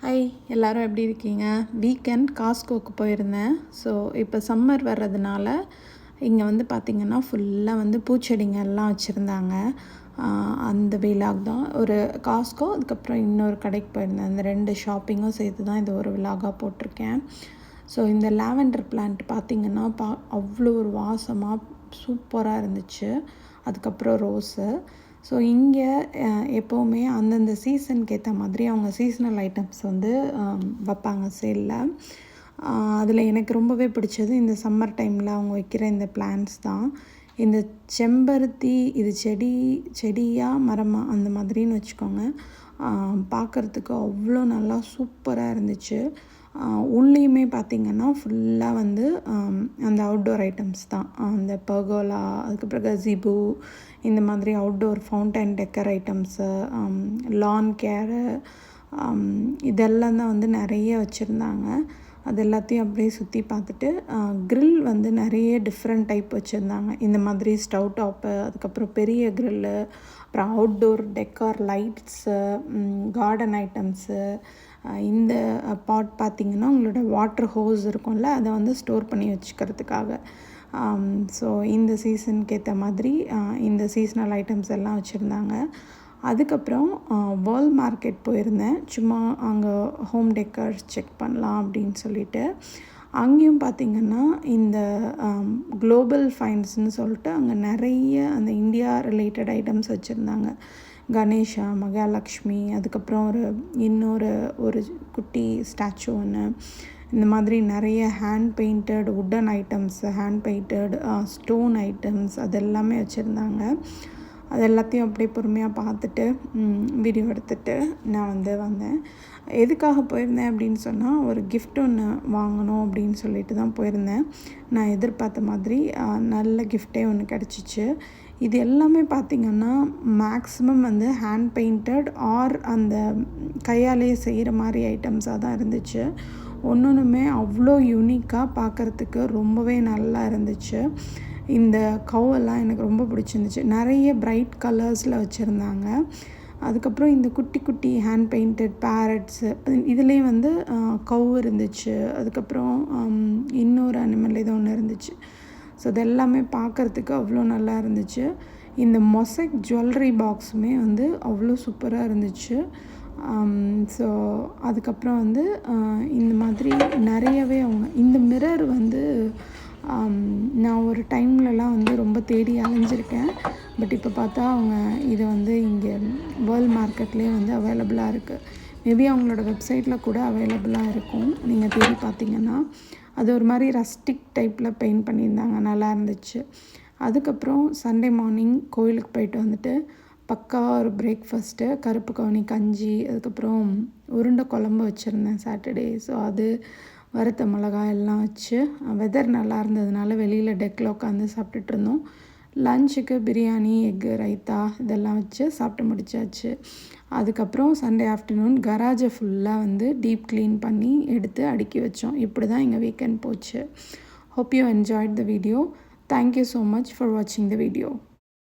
Hi எல்லோரும் எப்படி இருக்கீங்க? வீக்கெண்ட் காஸ்கோக்கு போயிருந்தேன். ஸோ இப்போ சம்மர் வர்றதுனால இங்கே வந்து பார்த்திங்கன்னா ஃபுல்லாக வந்து பூச்செடிங்க எல்லாம் வச்சுருந்தாங்க. அந்த விலாக் தான் ஒரு காஸ்கோ, அதுக்கப்புறம் இன்னொரு கடைக்கு போயிருந்தேன். அந்த 2 ஷாப்பிங்கும் சேர்த்து தான் இது ஒரு விலாகாக போட்டிருக்கேன். ஸோ இந்த லாவெண்டர் பிளான்ட் பார்த்திங்கன்னா அவ்வளோ ஒரு வாசமாக சூப்பராக இருந்துச்சு. அதுக்கப்புறம் ரோஸு. ஸோ இங்கே எப்போவுமே அந்தந்த சீசனுக்கு ஏற்ற மாதிரி அவங்க சீசனல் ஐட்டம்ஸ் வந்து வைப்பாங்க சேலில். அதில் எனக்கு ரொம்பவே பிடிச்சது இந்த சம்மர் டைமில் அவங்க வைக்கிற இந்த பிளான்ட்ஸ் தான். இந்த செம்பருத்தி இது செடியா மரமாக அந்த மாதிரின்னு வச்சுக்கோங்க. பார்க்குறதுக்கு அவ்வளோ நல்லா சூப்பராக இருந்துச்சு. உள்ளேயுமே பார்த்திங்கன்னா ஃபுல்லாக வந்து அந்த அவுட்டோர் ஐட்டம்ஸ் தான். அந்த பர்கோலா, அதுக்கப்புறம் கஸிபோ, இந்த மாதிரி அவுட்டோர் ஃபவுண்டைன் டெக்கர் ஐட்டம்ஸு, லான் கேரு, இதெல்லாம் தான் வந்து நிறைய வச்சுருந்தாங்க. அது எல்லாத்தையும் அப்படியே சுற்றி பார்த்துட்டு க்ரில் வந்து நிறைய டிஃப்ரெண்ட் டைப் வச்சுருந்தாங்க. இந்த மாதிரி ஸ்டவ் டாப்பு, அதுக்கப்புறம் பெரிய க்ரில்லு, அப்புறம் outdoor decor lights, garden items. இந்த பாட் பார்த்திங்கன்னா உங்களோட வாட்டர் ஹோஸ் இருக்கும்ல, அதை வந்து ஸ்டோர் பண்ணி வச்சுக்கிறதுக்காக. ஸோ இந்த சீசனுக்கு ஏற்ற மாதிரி இந்த சீசனல் ஐட்டம்ஸ் எல்லாம் வச்சுருந்தாங்க. அதுக்கப்புறம் வேர்ல்ட் மார்க்கெட் போயிருந்தேன். சும்மா அங்கே ஹோம் டெக்கர்ஸ் செக் பண்ணலாம் அப்படின்னு சொல்லிட்டு. அங்கேயும் பார்த்திங்கன்னா இந்த குளோபல் ஃபைன்ஸ்னு சொல்லிட்டு அங்கே நிறைய அந்த இந்தியா ரிலேட்டட் ஐட்டம்ஸ் வச்சுருந்தாங்க. கணேஷா, மகாலட்சுமி, அதுக்கப்புறம் இன்னொரு குட்டி ஸ்டாச்சு ஒன்று. இந்த மாதிரி நிறைய hand painted wooden items, hand painted stone items அது எல்லாமே வச்சுருந்தாங்க. அது எல்லாத்தையும் அப்படியே பொறுமையாக பார்த்துட்டு வீடியோ எடுத்துகிட்டு நான் வந்தேன். எதுக்காக போயிருந்தேன் அப்படின்னு சொன்னால், ஒரு கிஃப்ட் ஒன்று வாங்கணும் அப்படின்னு சொல்லிட்டு தான் போயிருந்தேன். நான் எதிர்பார்த்த மாதிரி நல்ல கிஃப்டே ஒன்று கிடச்சிச்சு. இது எல்லாமே பார்த்திங்கன்னா மேக்ஸிமம் வந்து ஹேண்ட் பெயிண்டட் ஆர் அந்த கையாலேயே செய்கிற மாதிரி ஐட்டம்ஸாக தான் இருந்துச்சு. ஒன்றுமே அவ்வளோ யூனிக்காக பார்க்குறதுக்கு ரொம்பவே நல்லா இருந்துச்சு. இந்த கவ்வெல்லாம் எனக்கு ரொம்ப பிடிச்சிருந்துச்சு. நிறைய பிரைட் கலர்ஸில் வச்சுருந்தாங்க. அதுக்கப்புறம் இந்த குட்டி குட்டி ஹேண்ட் பெயிண்டட் பேரட்ஸு, இதுலேயும் வந்து கவ் இருந்துச்சு. அதுக்கப்புறம் இன்னொரு அனிமல் ஏதோ ஒன்று இருந்துச்சு. ஸோ இது எல்லாமே பார்க்குறதுக்கு அவ்வளோ நல்லா இருந்துச்சு. இந்த மொசைக் ஜுவல்லரி பாக்ஸுமே வந்து அவ்வளோ சூப்பராக இருந்துச்சு. ஸோ அதுக்கப்புறம் வந்து இந்த மாதிரி நிறையவே அவங்க இந்த மிரர் வந்து நான் ஒரு டைம்லலாம் வந்து ரொம்ப தேடி அலைஞ்சிருக்கேன். பட் இப்போ பார்த்தா அவங்க இதை வந்து இங்கே வேர்ல்ட் மார்க்கெட்லேயே வந்து அவைலபிளாக இருக்குது. மேபி அவங்களோட வெப்சைட்டில் கூட அவைலபிளாக இருக்கும். நீங்கள் தேடி பார்த்தீங்கன்னா அது ஒரு மாதிரி ரஸ்டிக் டைப்பில் பெயிண்ட் பண்ணியிருந்தாங்க. நல்லா இருந்துச்சு. அதுக்கப்புறம் சண்டே மார்னிங் கோயிலுக்கு போயிட்டு வந்துட்டு பக்காவாக ஒரு பிரேக்ஃபாஸ்ட்டு, கருப்பு கவுனி கஞ்சி, அதுக்கப்புறம் உருண்டை குழம்பு வச்சுருந்தேன் சாட்டர்டே. ஸோ அது வறுத்த மிளகாய் எல்லாம் வச்சு, வெதர் நல்லா இருந்ததுனால வெளியில் டெக்கில் உட்காந்து சாப்பிட்டுட்டு இருந்தோம். லஞ்சுக்கு பிரியாணி, எக்கு, ரைத்தா இதெல்லாம் வச்சு சாப்பிட்டு முடிச்சாச்சு. அதுக்கப்புறம் சண்டே ஆஃப்டர்நூன் கராஜை ஃபுல்லாக வந்து டீப் க்ளீன் பண்ணி எடுத்து அடுக்கி வச்சோம். இப்படி தான் எங்கள் வீக்கெண்ட் போச்சு. Hope you enjoyed the video. Thank you so much for வாட்சிங் த வீடியோ.